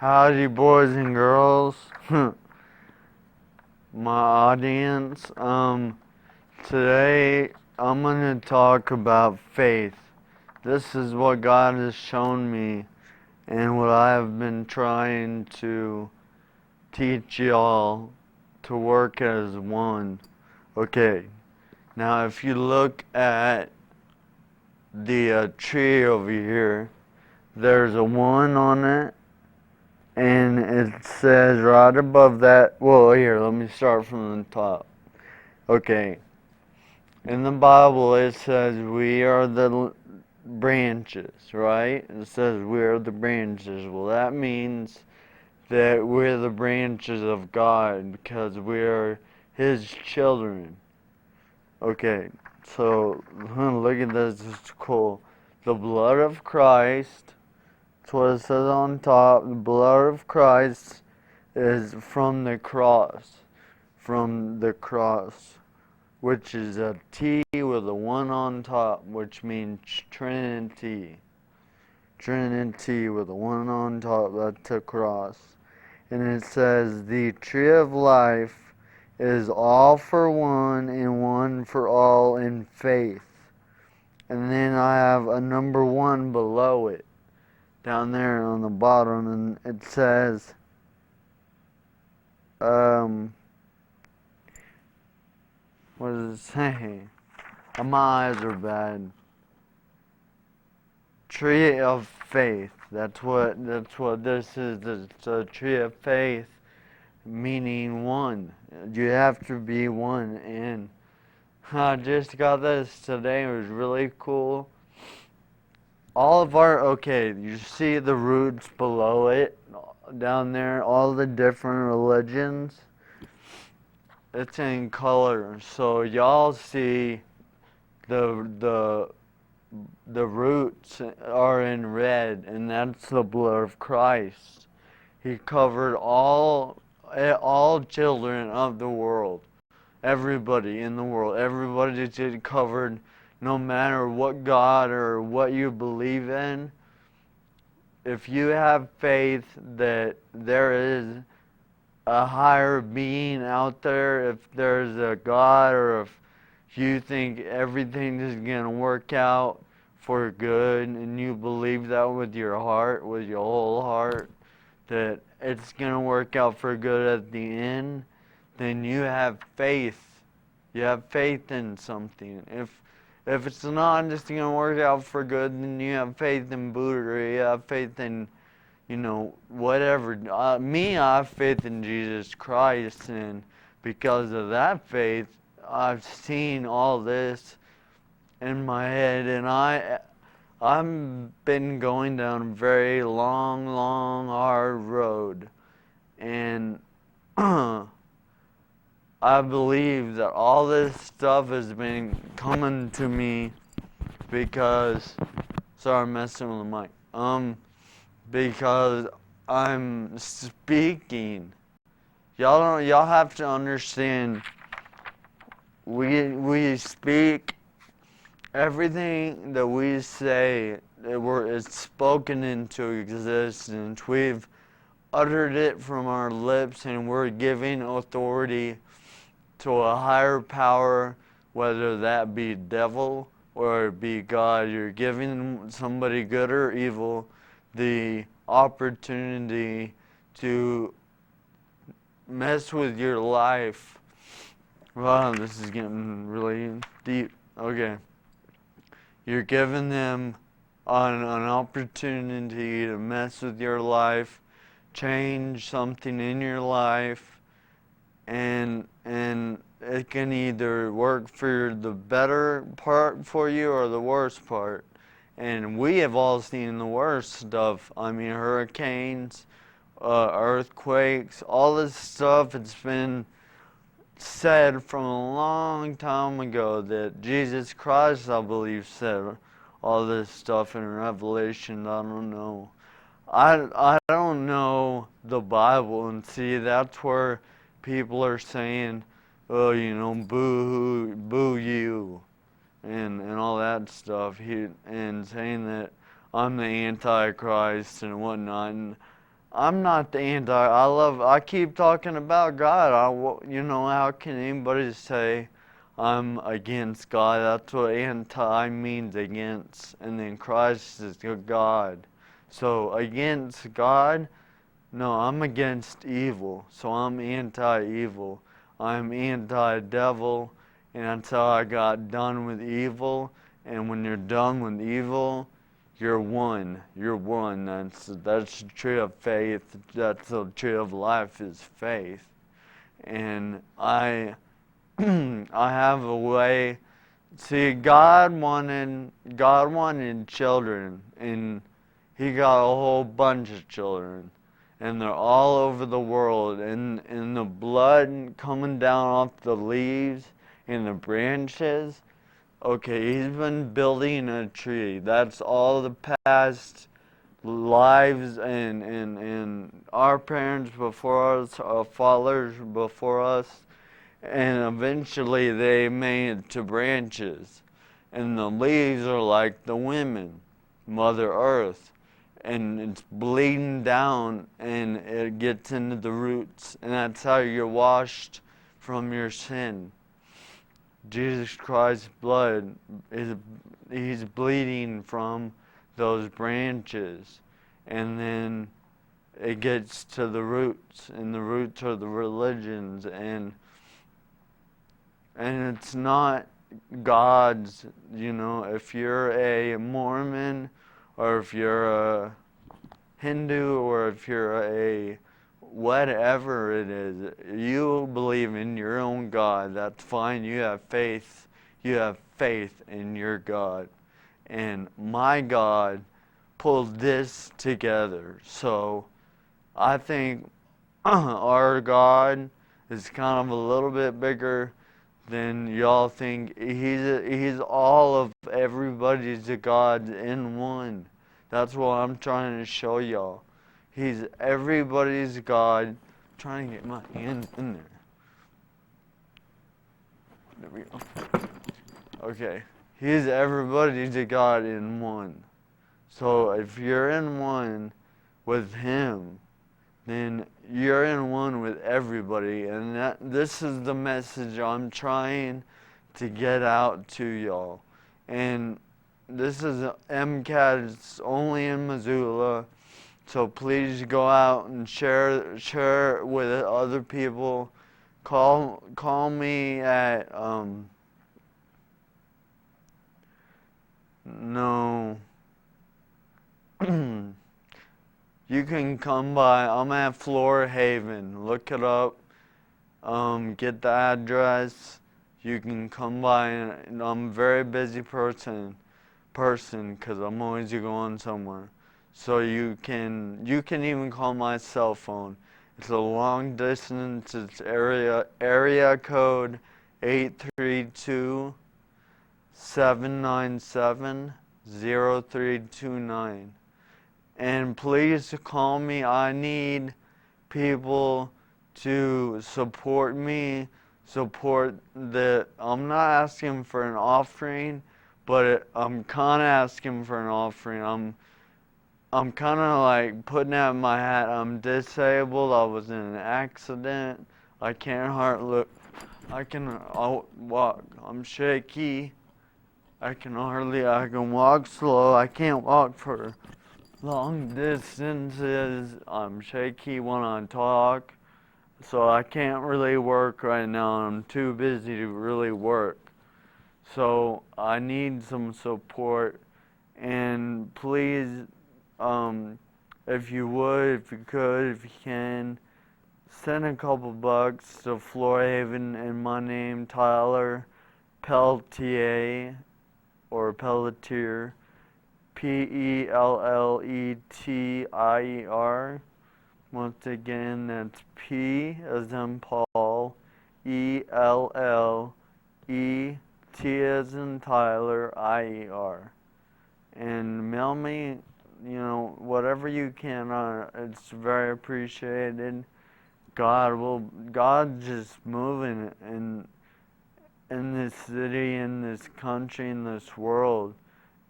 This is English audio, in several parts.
Howdy, boys and girls. My audience. Today I'm gonna talk about faith. This is what God has shown me and what I have been trying to teach y'all to work as one. Okay, now if you look at the tree over here, there's a 1 on it. And it says right above that, well, here, let me start from the top. Okay. In the Bible, it says we are the branches, right? It says we are the branches. Well, that means that we're the branches of God because we are His children. Okay, so look at this. It's cool. The blood of Christ. That's what it says on top. The blood of Christ is from the cross, which is a T with a 1 on top, which means Trinity. Trinity with a 1 on top, that's a cross. And it says, the tree of life is all for one and one for all in faith. And then I have a number 1 below it, down there on the bottom, and it says, what does it say? My eyes are bad. Tree of faith. That's what this is. It's a tree of faith, meaning one. You have to be one. And I just got this today. It was really cool. You see the roots below it, down there, all the different religions. It's in color, so y'all see the roots are in red, and that's the blood of Christ. He covered all children of the world, everybody in the world, everybody is covered, no matter what God or what you believe in. If you have faith that there is a higher being out there, if there's a God, or if you think everything is going to work out for good and you believe that with your heart, with your whole heart, that it's going to work out for good at the end, then you have faith. You have faith in something. If it's not just going to work out for good, then you have faith in Buddha, or you have faith in whatever. I have faith in Jesus Christ, and because of that faith, I've seen all this in my head, and I've been going down a very long, hard road, and I believe that all this stuff has been coming to me because, sorry, I'm messing with the mic. Because I'm speaking. Y'all have to understand, we speak. Everything that we say, it's spoken into existence. We've uttered it from our lips, and we're giving authority to a higher power, whether that be devil or it be God. You're giving somebody good or evil the opportunity to mess with your life. Wow, this is getting really deep. Okay. You're giving them an opportunity to mess with your life, change something in your life, and it can either work for the better part for you or the worst part. And we have all seen the worst stuff. I mean, hurricanes, earthquakes, all this stuff. It's been said from a long time ago that Jesus Christ, I believe, said all this stuff in Revelation. I don't know. I don't know the Bible, and see, that's where people are saying, oh, boo you, and all that stuff, and saying that I'm the Antichrist and whatnot. And I'm not the anti. I keep talking about God. How can anybody say I'm against God? That's what anti means, against. And then Christ is God. So against God, no, I'm against evil. So I'm anti-evil. I'm anti-devil. And that's how I got done with evil. And when you're done with evil, you're one. You're one. That's the tree of faith. That's the tree of life, is faith. And I have a way. See, God wanted children, and He got a whole bunch of children, and they're all over the world. And the blood coming down off the leaves and the branches. Okay, He's been building a tree. That's all the past lives and our parents before us, our fathers before us, and eventually they made it to branches. And the leaves are like the women, Mother Earth, and it's bleeding down and it gets into the roots, and that's how you're washed from your sin. Jesus Christ's blood He's bleeding from those branches, and then it gets to the roots, and the roots are the religions, and it's not God's. If you're a Mormon, or if you're a Hindu, or if you're a whatever it is, you believe in your own God, that's fine. You have faith. You have faith in your God. And my God pulled this together. So I think our God is kind of a little bit bigger than y'all think. He's all of everybody's God in one. That's what I'm trying to show y'all. He's everybody's God. I'm trying to get my hand in there. There we go. Okay. He's everybody's God in one. So if you're in one with Him, then you're in one with everybody. And this is the message I'm trying to get out to y'all. And this is MCAT. It's only in Missoula. So please go out and share it with other people. Call me at no. You can come by. I'm at Flora Haven. Look it up. Get the address. You can come by, and I'm a very busy person, because I'm always going somewhere. So you can even call my cell phone. It's a long distance. It's area code 832-797-0329. And please call me. I need people to support me. I'm not asking for an offering, but I'm kind of asking for an offering. I'm kind of like putting out my hat. I'm disabled. I was in an accident. I can't hardly. I'll walk. I'm shaky. I can walk slow. I can't walk for long distances. I'm shaky when I talk. So I can't really work right now. I'm too busy to really work. So I need some support. And please, if you could, if you can, send a couple bucks to Floorhaven in my name, Tyler Pelletier, or Pelletier, Pelletier. Once again, that's P as in Paul, ELLE, T as in Tyler, IER. And mail me, whatever you can. It's very appreciated. God's just moving in this city, in this country, in this world.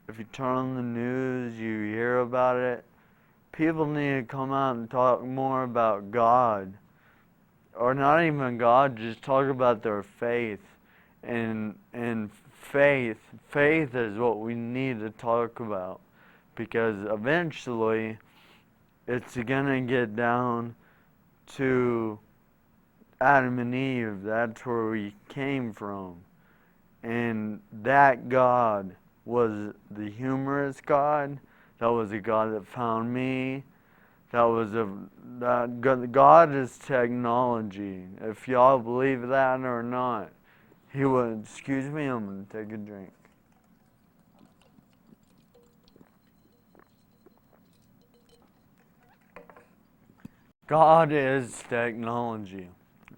If you turn on the news, you hear about it. people need to come out and talk more about God. Or not even God, just talk about their faith. And faith is what we need to talk about. Because eventually it's gonna get down to Adam and Eve. That's where we came from. And that God was the humorous God. That was a God that found me. That God is technology. If y'all believe that or not, He would. Excuse me, I'm gonna take a drink. God is technology.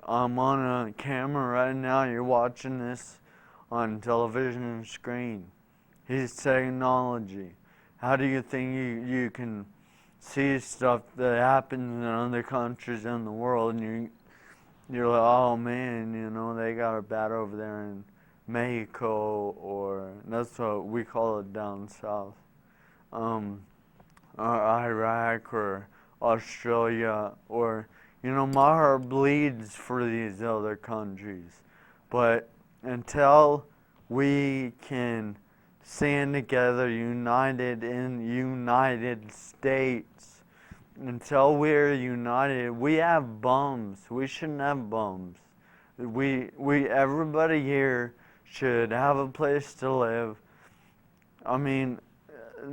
I'm on a camera right now. You're watching this on television screen. He's technology. How do you think you can see stuff that happens in other countries in the world, and you're like, oh man, they got it bad over there in Mexico, or that's what we call it down south, or Iraq, or Australia, or my heart bleeds for these other countries, but until we can stand together, united in United States. Until we're united, we have bums. We shouldn't have bums. Everybody here should have a place to live. I mean,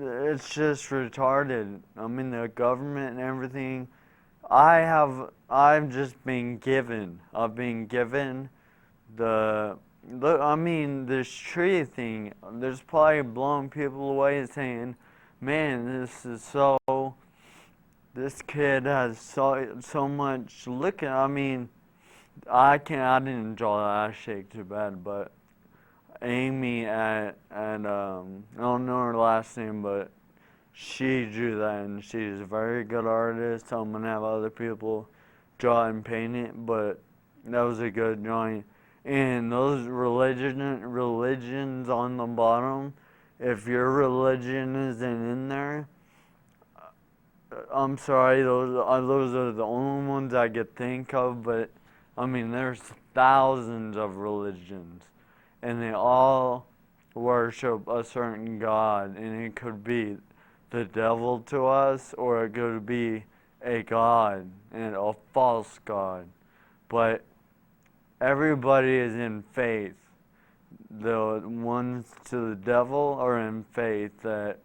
it's just retarded. I mean, the government and everything. I've just been given. I've been given this tree thing, there's probably blowing people away saying, man, this kid has so much, I mean, I didn't draw that shake too bad, but Amy I don't know her last name, but she drew that, and she's a very good artist. I'm going to have other people draw and paint it, but that was a good drawing. And those religions on the bottom, if your religion isn't in there, I'm sorry, those are the only ones I could think of, but I mean, there's thousands of religions, and they all worship a certain God, and it could be the devil to us, or it could be a God, and a false God. But everybody is in faith. The ones to the devil are in faith that.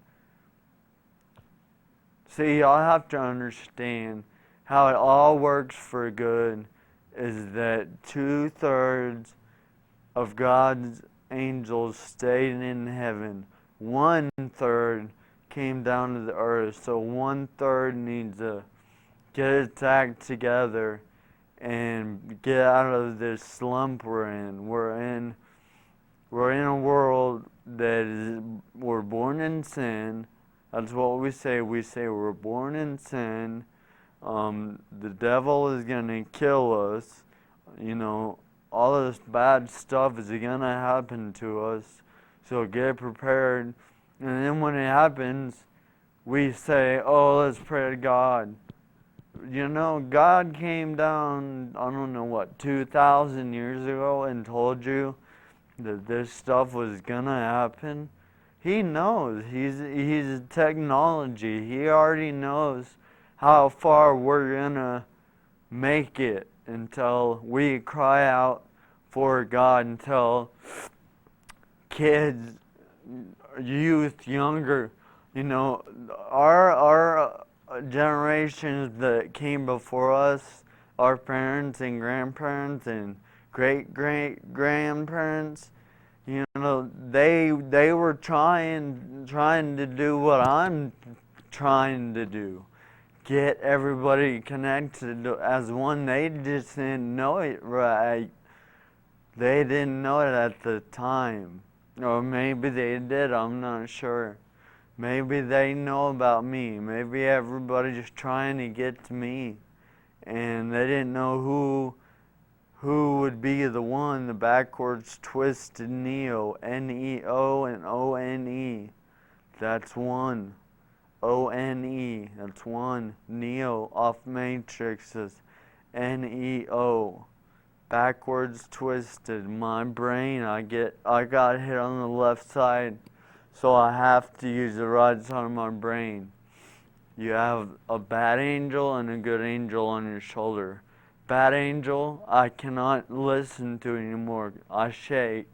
See, y'all have to understand how it all works for good is that 2/3 of God's angels stayed in heaven. 1/3 came down to the earth. So 1/3 needs to get its act together and get out of this slump we're in. We're in a world we're born in sin. That's what we say. We say we're born in sin. The devil is gonna kill us. All this bad stuff is gonna happen to us. So get prepared. And then when it happens, we say, oh, let's pray to God. God came down, I don't know what, 2,000 years ago and told you that this stuff was gonna happen. He knows. He's technology. He already knows how far we're gonna make it until we cry out for God, until kids, youth, younger, our generations that came before us, our parents and grandparents and great-great-grandparents, they were trying to do what I'm trying to do. Get everybody connected as one. They just didn't know it right. They didn't know it at the time. Or maybe they did, I'm not sure. Maybe they know about me. Maybe everybody's just trying to get to me. And they didn't know who would be the one, the backwards twisted Neo, Neo and ONE. That's one. O-N-E. That's one. Neo off Matrix is N-E-O. Backwards twisted. My brain, I got hit on the left side, so I have to use the right side of my brain. You have a bad angel and a good angel on your shoulder. Bad angel, I cannot listen to anymore. I shake.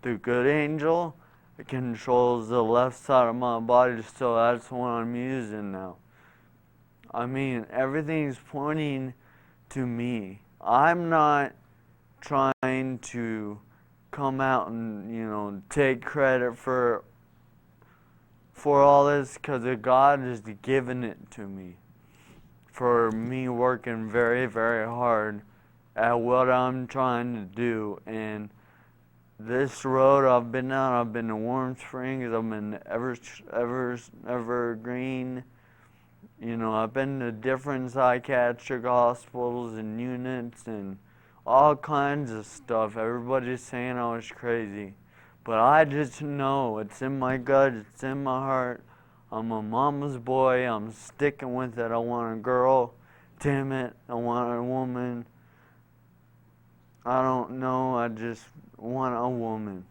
The good angel, it controls the left side of my body, so that's what I'm using now. I mean, everything's pointing to me. I'm not trying to come out and, take credit for all this, because God has given it to me. For me working very, very hard at what I'm trying to do. And this road I've been down, I've been to Warm Springs, I've been to Evergreen. I've been to different psychiatric hospitals and units and all kinds of stuff. Everybody's saying I was crazy. But I just know, it's in my gut, it's in my heart. I'm a mama's boy, I'm sticking with it. I want a girl, damn it, I want a woman. I don't know, I just want a woman.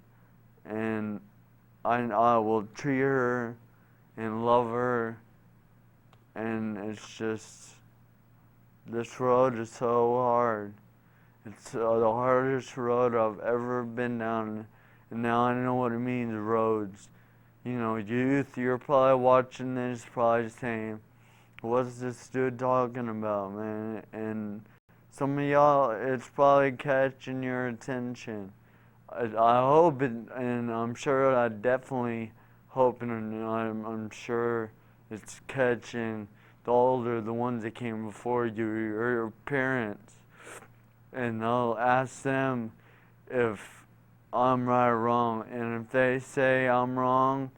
And I will treat her and love her. And it's just, this road is so hard. It's the hardest road I've ever been down. And now I know what it means, roads. Youth, you're probably watching this, probably saying, what's this dude talking about, man? And some of y'all, it's probably catching your attention. I hope it, and I'm sure, I definitely hope, and I'm sure it's catching the ones that came before you, or your parents. And I'll ask them if I'm right or wrong. And if they say I'm wrong,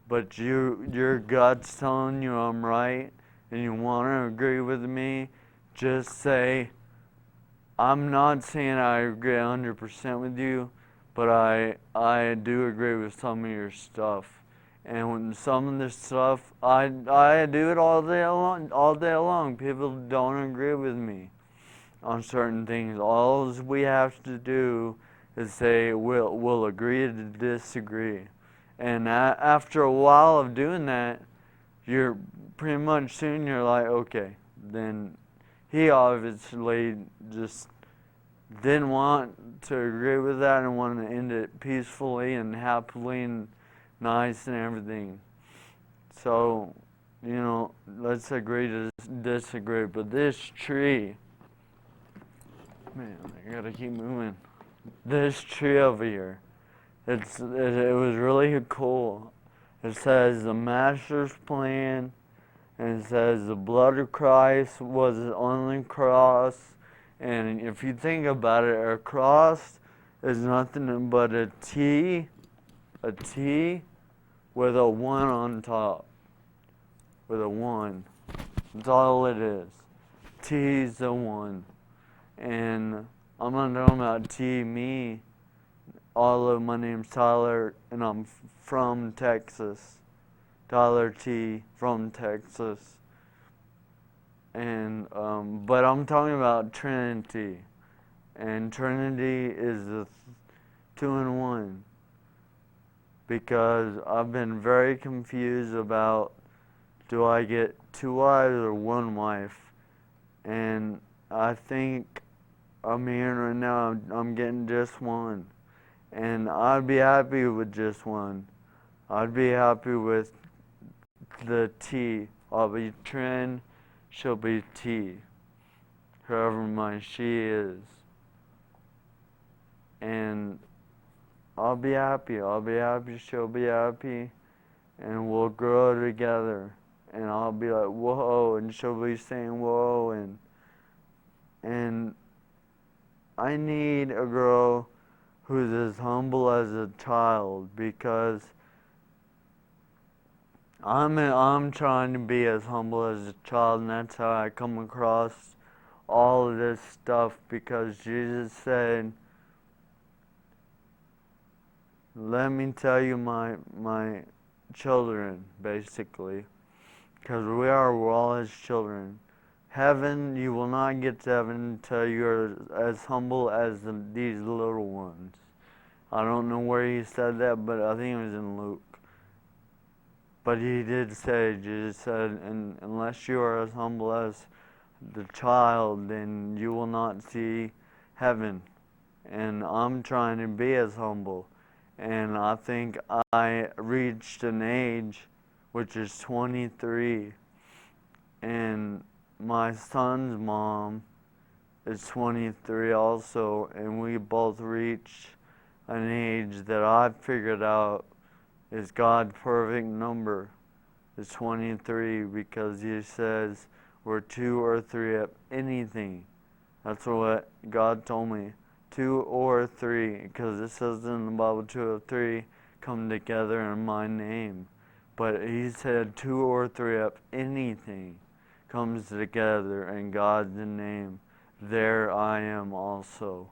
but your gut's telling you I'm right, and you want to agree with me, just say, I'm not saying I agree 100% with you, but I do agree with some of your stuff. And when some of this stuff, I do it all day long. People don't agree with me on certain things. All we have to do is say we'll agree to disagree. And after a while of doing that, you're pretty much soon you're like, okay, then he obviously just didn't want to agree with that and wanted to end it peacefully and happily and nice and everything. So, let's agree to disagree. But this tree, man, I gotta keep moving. This tree over here, it was really cool. It says the Master's plan, and it says the blood of Christ was on the cross. And if you think about it, a cross is nothing but a T with a 1 on top. With a 1. That's all it is. T's the 1. And I'm not talking about T, me. Although my name's Tyler, and I'm from Texas. Tyler T. from Texas. And but I'm talking about Trinity. And Trinity is the 2 in 1. Because I've been very confused about, do I get 2 wives or 1 wife? And I think I'm hearing right now I'm getting just 1. And I'd be happy with just 1. I'd be happy with the T. I'll be Trin, she'll be T. Whoever my she is. And I'll be happy, she'll be happy, and we'll grow together. And I'll be like, whoa, and she'll be saying, whoa, and I need a girl who's as humble as a child, because I'm trying to be as humble as a child, and that's how I come across all of this stuff, because Jesus said, let me tell you my children, basically. because we're all His children. Heaven, you will not get to heaven until you're as humble as these little ones. I don't know where He said that, but I think it was in Luke. But He did say, Jesus said, and unless you are as humble as the child, then you will not see heaven. And I'm trying to be as humble. And I think I reached an age, which is 23, and my son's mom is 23 also, and we both reached an age that I figured out is God's perfect number, is 23, because He says we're 2 or 3 of anything. That's what God told me. 2 or 3, because it says in the Bible 2 or 3 come together in my name. But He said 2 or 3 of anything comes together in God's name. There I am also.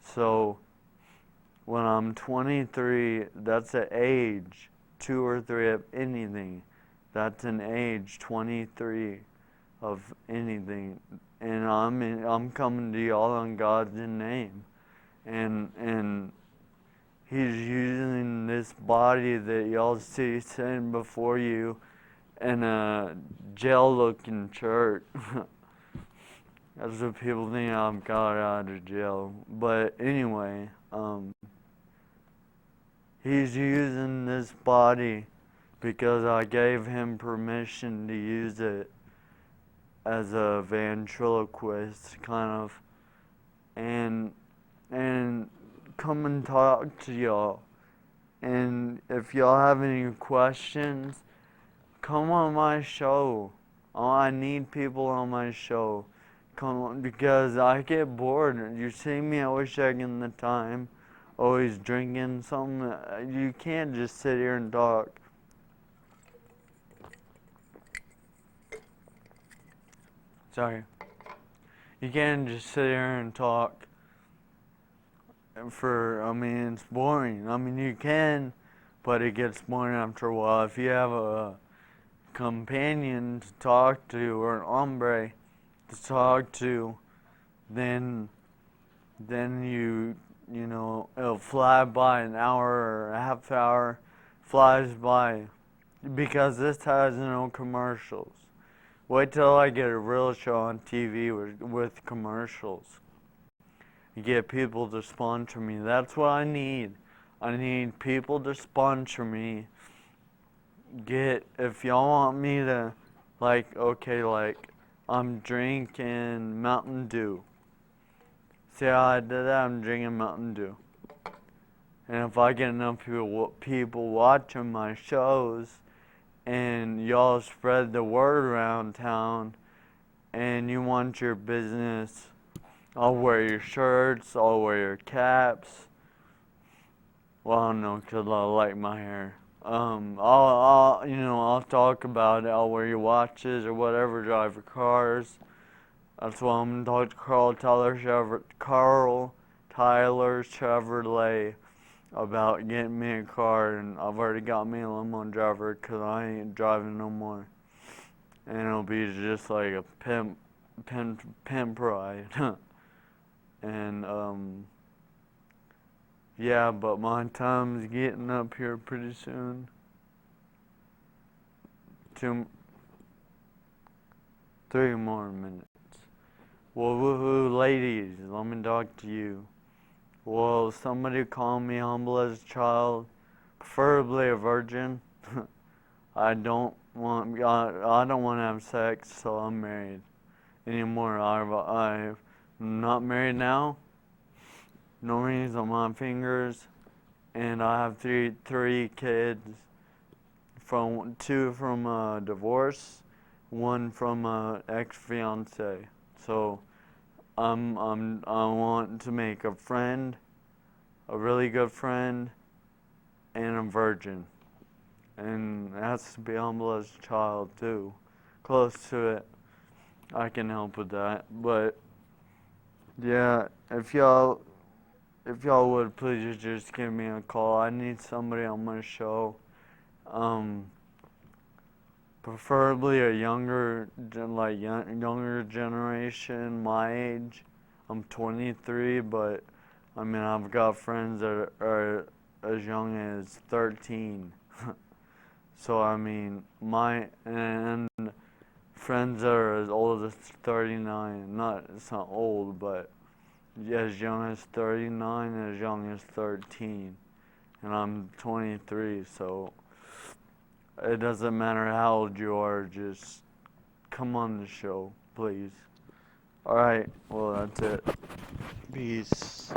So when I'm 23, that's an age. 2 or 3 of anything. That's an age, 23 of anything. And I'm coming to y'all in God's name. And He's using this body that y'all see sitting before you in a jail-looking church. That's what people think I've got out of jail. But anyway, He's using this body because I gave Him permission to use it as a ventriloquist, kind of, and come and talk to y'all. And if y'all have any questions, come on my show. Oh, I need people on my show. Come on, because I get bored. You see me always checking the time, always drinking something. You can't just sit here and talk. Sorry. You can't just sit here and talk it's boring. You can, but it gets boring after a while. If you have a companion to talk to or an hombre to talk to, then you know, it'll fly by. An hour or a half hour flies by because this has no commercials. Wait till I get a real show on TV with commercials. You get people to sponsor me. That's what I need. I need people to sponsor me. If y'all want me to, I'm drinking Mountain Dew. See how I did that? I'm drinking Mountain Dew. And if I get enough people watching my shows, and y'all spread the word around town, and you want your business, I'll wear your shirts, I'll wear your caps. Well, I don't know, 'cause I like my hair. I'll talk about it. I'll wear your watches or whatever, drive your cars. That's why I'm gonna talk to Carl Tyler Chevrolet about getting me a car, and I've already got me a limo driver 'cause I ain't driving no more. And it'll be just like a pimp ride. And yeah, but my time's getting up here pretty soon. 3 more minutes. Well, woohoo, ladies, let me talk to you. Well, somebody call me humble as a child, preferably a virgin. I don't want to have sex, so I'm married anymore. I'm not married now. No rings on my fingers, and I have three kids. Two from a divorce, one from a ex-fiance. So I want to make a friend, a really good friend, and a virgin. And it has to be humble as a child too. Close to it. I can help with that. But yeah, if y'all would please just give me a call. I need somebody on my show. Preferably a younger generation, my age. I'm 23, but I mean I've got friends that are as young as 13. So I mean and friends that are as old as 39. It's not old, but as young as 39, as young as 13, and I'm 23, so it doesn't matter how old you are, just come on the show, please. Alright, well, that's it. Peace.